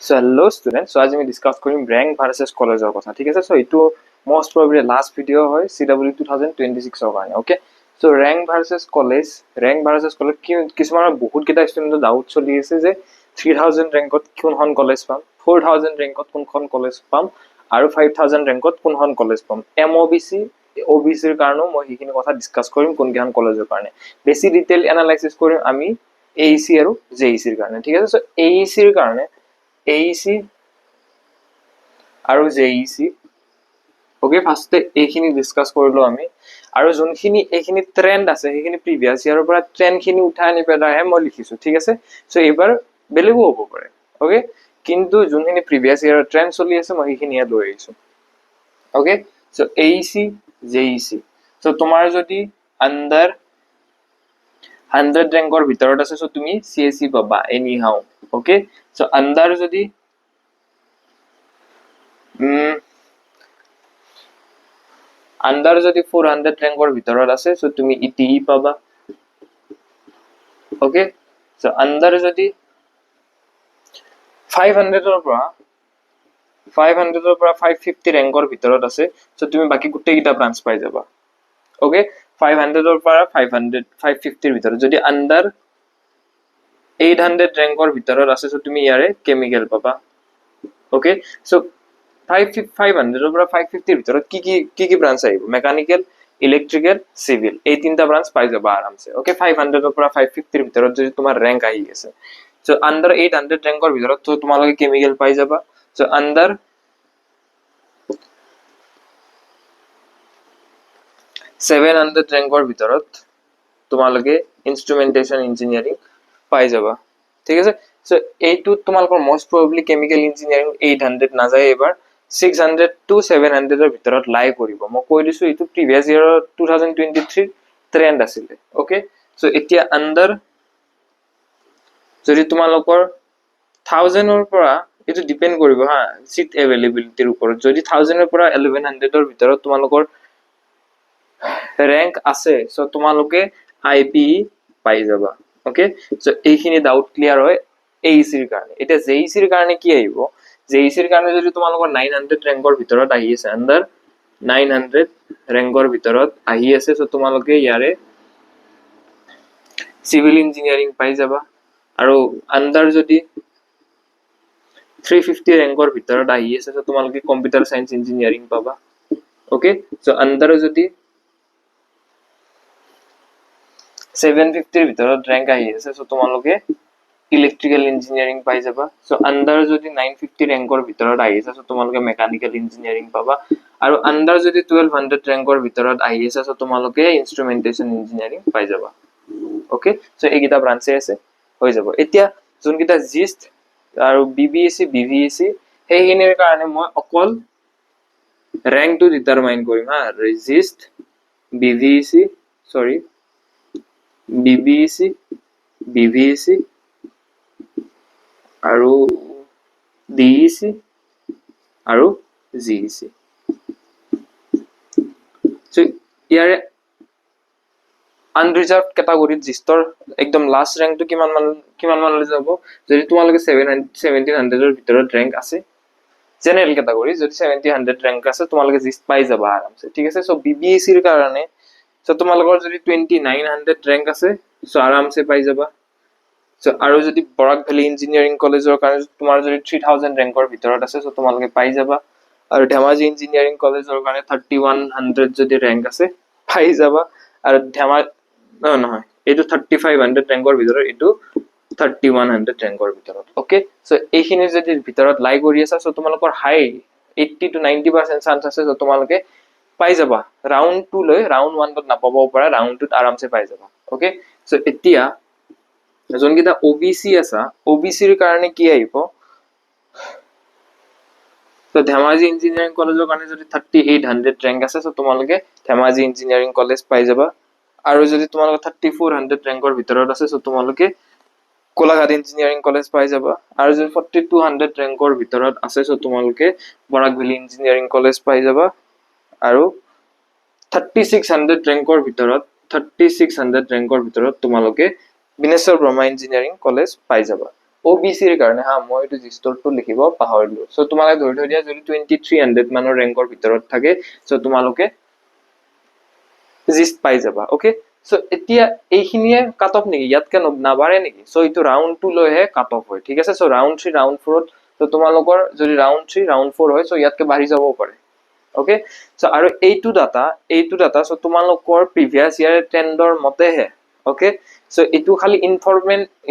So hello students, so আজি আমি discuss কৰিম rank versus কলেজৰ কথা ঠিক আছে। so এইটো most probably last video হয় CW 2026 ৰ কাৰণে okay। so rank versus college কিছুমানৰ বহুত কেইটা ষ্টুডেন্টৰ ডাউট চলি আছে যে 3000 ৰেংকত কোনখন কলেজ পাম, 4000 ৰেংকত কোনখন কলেজ পাম আৰু 5000 ৰেংকত কোনখন কলেজ পাম। MOBC OBC ৰ কাৰণে মই এইখিনি কথা ডিসকাস কৰিম কোনখন কলেজৰ কাৰণে। বেছি ডিটেইল এনালাইসিস কৰিম আমি AEC আৰু JEC ৰ কাৰণে ঠিক আছে। so AEC ৰ কাৰণে AEC আৰু JEC ওকে ফাৰ্স্টে এইখিনি ডিসকাস কৰিলো আমি আৰু যোনখিনি এইখিনি ট্ৰেন্ড আছে সেইখিনি প্ৰিভিয়াস ইয়াৰৰ পৰা ট্ৰেন্ড খিনি উঠাই আনি পেলাইহে মই লিখিছো ঠিক আছে। সো এবাৰ বেলেগো হ'ব পাৰে ওকে, কিন্তু যোনখিনি প্ৰিভিয়াস ইয়াৰৰ ট্ৰেন্ড চলি আছে মই সেইখিনি ইয়াত লৈ আহিছো okay. So AEC JEC so তোমাৰ যদি আন্ডাৰ 100 ৰেংকৰ ভিতৰত আছে সো তুমি CSE পাবা এনি হাউ ওকে। সো আন্ডাৰ যদি আন্ডাৰ যদি 400 ৰেংকৰ ভিতৰত আছে সো তুমি ETE পাবা ওকে। সো আন্ডাৰ যদি 500 ৰ পৰা 550 ৰেংকৰ ভিতৰত আছে সো তুমি বাকি গোটেই কিটা ব্ৰাঞ্চ পাই যাবা ওকে। 500 ৰ পৰা 550 ৰ ভিতৰত যদি আন্ডাৰ 800 ৰেংকৰ ভিতৰত আছে সো তুমি ইয়াৰে কেমিকেল পাবা ওকে। সো 500 ৰ পৰা 550 ৰ ভিতৰত কি ব্ৰাঞ্চ আহিব, মেকানিক্যাল, ইলেক্ট্ৰিক্যাল, সিভিল, এই তিনটা ব্ৰাঞ্চ পাই যাবা আৰামছে ওকে। 500 ৰ পৰা 550 ৰ ভিতৰত যদি তোমাৰ ৰেংক আহি আছে সো আন্ডাৰ 800 ৰেংকৰ ভিতৰত তো তোমালোকে কেমিকেল পাই যাবা। সো আন্ডাৰ 700 ৰেংকৰ ভিতৰত তোমালোকে ইনস্ট্ৰুমেন্টেশন ইঞ্জিনিয়াৰিং পাই যাবা ঠিক আছে। সো এইটো তোমালোকৰ মোস্ট প্ৰবাবলি কেমিকেল ইঞ্জিনিয়াৰিং 800 না যায় এবাৰ 600 to 700 ৰ ভিতৰত লাই কৰিব। মই কৈ দিছো এইটো প্ৰিভিয়াস ইয়াৰৰ 2023 ট্ৰেন্ড আছিল ওকে। সো এতিয়া আন্ডাৰ যদি তোমালোকৰ 1000 ৰ পৰা এটো ডিপেন্ড কৰিব হা সিট এভেইলেবিলিটিৰ ওপৰত। যদি 1000 ৰ পৰা 1100 ৰ ভিতৰত তোমালোকৰ ৰেংক আছে সো তোমালোকে IPE পাই যাবা ওকে। সো এইখিনি ডাউট ক্লিয়াৰ হয় AEC ৰ কাৰণে। এটা JEC ৰ কাৰণে কি আহিব, JEC ৰ কাৰণে যদি তোমালোকৰ 900 ৰেংকৰ ভিতৰত আহি আছে, আন্ডাৰ 900 ৰেংকৰ ভিতৰত আহি আছে সো তোমালোকে ইয়াৰে সিভিল ইঞ্জিনিয়াৰিং পাই যাবা। আৰু আন্ডাৰ যদি 350 ৰেংকৰ ভিতৰত আহি আছে সো তোমালোকে কম্পিউটাৰ সায়েন্স ইঞ্জিনিয়াৰিং পাবা ওকে। সো আন্ডাৰ যদি 750 ৰ ভিতৰত ৰেংক আহি আছে সো তোমালোকে ইলেক্ট্ৰিক্যাল ইঞ্জিনিয়াৰিং পাই যাবা। সো আন্ডাৰ যদি 950 ৰেংকৰ ভিতৰত আহি আছে সো তোমালোকে মেকানিক্যাল ইঞ্জিনিয়াৰিং পাবা। আৰু আন্ডাৰ যদি 1200 ৰেংকৰ ভিতৰত আহি আছে সো তোমালোকে ইনস্ট্ৰুমেন্টেশন ইঞ্জিনিয়াৰিং পাই যাবা ওকে। সো এইকেইটা ব্ৰাঞ্চে আছে হৈ যাব। এতিয়া যোনকেইটা জিষ্ট আৰু BBSC BVEC সেইখিনিৰ কাৰণে মই অকল ৰেংকটো ডিটাৰমাইন কৰিম হা। জিষ্ট BVEC BBEC BVEC আৰু DEC আৰু JEC। সো ইয়াৰে আনৰিজাৰ্ভড ক্যাটাগৰীত জিষ্টৰ একদম লাষ্ট ৰেংকটো কিমান মানলৈ যাব, যদি তোমালোকে 1700 ৰ ভিতৰত ৰেংক আছে জেনাৰেল ক্যাটাগৰী, যদি 1700 ৰেংক আছে তোমালোকে জিষ্ট পাই যাবা আৰামছে ঠিক আছে। সো BBEC ৰ কাৰণে সো তোমালোকৰ যদি 2900 ৰেংক আছে সো আৰামছে পাই যাবা। সো আৰু যদি বৰাক ভেলী ইঞ্জিনিয়াৰিং কলেজৰ কাৰণে তোমাৰ যদি 3000 ৰেংকৰ ভিতৰত আছে সো তোমালোকে পাই যাবা। আৰু ধেমাজি ইঞ্জিনিয়াৰিং কলেজৰ কাৰণে 3100 যদি ৰেংক আছে পাই যাবা। আৰু নহয় এইটো 3500 ৰেংকৰ ভিতৰত, এইটো 3100 ৰেংকৰ ভিতৰত ওকে। সো এইখিনি যদি ভিতৰত লাই কৰি আছে সো তোমালোকৰ হাই 80 to 90% চান্স আছে সো তোমালোকে পাই যাবা। ৰাউন্ড 2 লৈ ৰাউন্ড 1 ত নাপাবও পাৰা, ৰাউন্ড 2 ত আৰামছে পাই যাবা ওকে। সো এতিয়া যোনকেইটা OBC আছে OBC ৰ কাৰণে কি আহিব, তো ধেমাজি ইঞ্জিনিয়াৰিং কলেজৰ কাৰণে যদি 3800 ৰেংক আছে সো তোমালোকে ধেমাজি ইঞ্জিনিয়াৰিং কলেজ পাই যাবা। আৰু যদি তোমালোকে 3400 ৰেংকৰ ভিতৰত আছে সো তোমালোকে কোলাঘাট ইঞ্জিনিয়াৰিং কলেজ পাই যাবা। আৰু যদি 4200 ৰেংকৰ ভিতৰত আছে সো তোমালোকে বৰাক ভেলী ইঞ্জিনিয়াৰিং কলেজ পাই যাবা। আৰু 3600 ৰেংকৰ ভিতৰত তোমালোকে বিনেশ্বৰ ব্ৰহ্মা ইঞ্জিনিয়াৰিং কলেজ পাই যাবা OBC ৰ কাৰণে হা মই এইটো জিষ্টৰটো লিখিব পাহৰিলো সো তোমালোকে ধৰি থৈ দিয়া যদি 2300 মানৰ ৰেংকৰ ভিতৰত থাকে সো তোমালোকে জিষ্ট পাই যাবা ওকে সো এতিয়া এইখিনিয়ে কাট অফ নেকি ইয়াতকে নাবাৰে নেকি সো এইটো ৰাউন্ড 2 লৈহে কাট অফ হয় ঠিক আছে সো ৰাউন্ড 3 ৰাউন্ড 4 তো তোমালোকৰ যদি ৰাউন্ড 3 ৰাউন্ড 4 হয় সো ইয়াতকে বাঢ়ি যাব পাৰে ওকে সো আৰু এইটো ডাটা সো তোমালোকৰ প্ৰিভিয়াস ইয়াৰ ট্ৰেন্ডৰ মতেহে ওকে সো এইটো খালি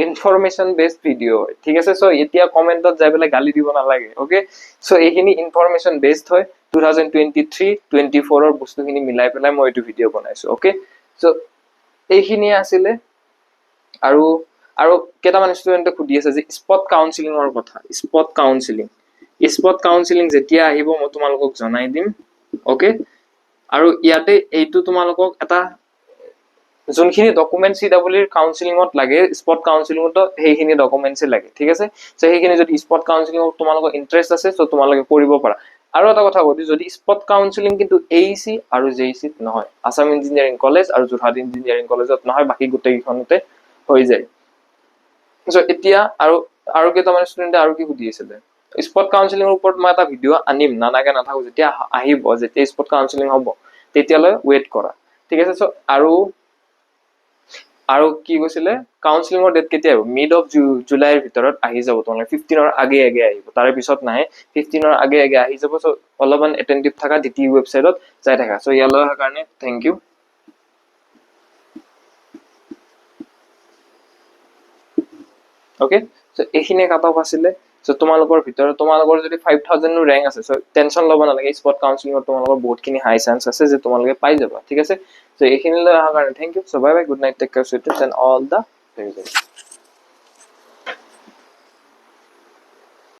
ইনফৰমেশন বেসড ভিডিও হয় ঠিক আছে সো এতিয়া কমেন্টত যাই পেলাই গালি দিব নালাগে ওকে সো এইখিনি ইনফৰমেশন বেসড হয় 2023 24 ৰ বস্তুখিনি মিলাই পেলাই মই এইটো ভিডিও বনাইছো ওকে সো এইখিনি আছিল আৰু আৰু কেটামান ষ্টুডেন্টে খুদি আছে যে স্পট কাউন্সেলিংৰ কথা স্পট কাউন্সেলিং যেতিয়া আহিব মই তোমালোকক জনাই দিম ওকে আৰু ইয়াতে এইটো তোমালোকক এটা যোনখিনি ডকুমেন্ট CW ৰ কাউন্সেলিংত লাগে স্পট কাউন্সেলিংত সেইখিনি ডকুমেন্টছে লাগে ঠিক আছে সো সেইখিনি যদি স্পট কাউন্সেলিংত তোমালোকৰ ইন্টাৰেষ্ট আছে সো তোমালোকে কৰিব পাৰা আৰু এটা কথা কই যদি স্পট কাউন্সেলিং কিন্তু AEC আৰু JEC নহয় আসাম ইঞ্জিনিয়াৰিং কলেজ আৰু যোৰহাট ইঞ্জিনিয়াৰিং কলেজত নহয় বাকি গোটেইখনতে হৈ যায় সো এতিয়া আৰু কেটামান ষ্টুডেন্টে আৰু কি খুদি আছিল স্পট কাউন্সেলিংৰ ওপৰত মই এটা ভিডিও আনিম নানাকে নাথাকো যেতিয়া আহিব যেতিয়া স্পট কাউন্সেলিং হ'ব তেতিয়ালৈ ওয়েট কৰা ঠিক আছে সো আৰু কি কৈছিলে কাউন্সেলিংৰ ডেট কেতিয়া হ'ব মিড অফ জুলাইৰ ভিতৰত আহি যাব তোমালোকে 15 ৰ আগে আহিব তাৰে পিছত নাই 15 ৰ আগে আহি যাব সো অলপমান এটেনটিভ থাকা ডিটি ওয়েবসাইটত যাই থাকা সো ইয়ালৈ অহাৰ কাৰণে থ্যাংক ইউ ওকে সো এইখিনি কাট অফ আছিল সো তোমালোকৰ ভিতৰত তোমালোকৰ যদি 5000 ৰ ৰেংক আছে সো টেনশন ল'ব নালাগে স্পট কাউন্সেলিংৰ তোমালোকৰ বহুতখিনি হাই চান্স আছে যে তোমালোকে পাই যাবা ঠিক আছে সো এইখিনি লৈ অহাৰ কাৰণে thank you so bye bye good night take care sweet and all the very best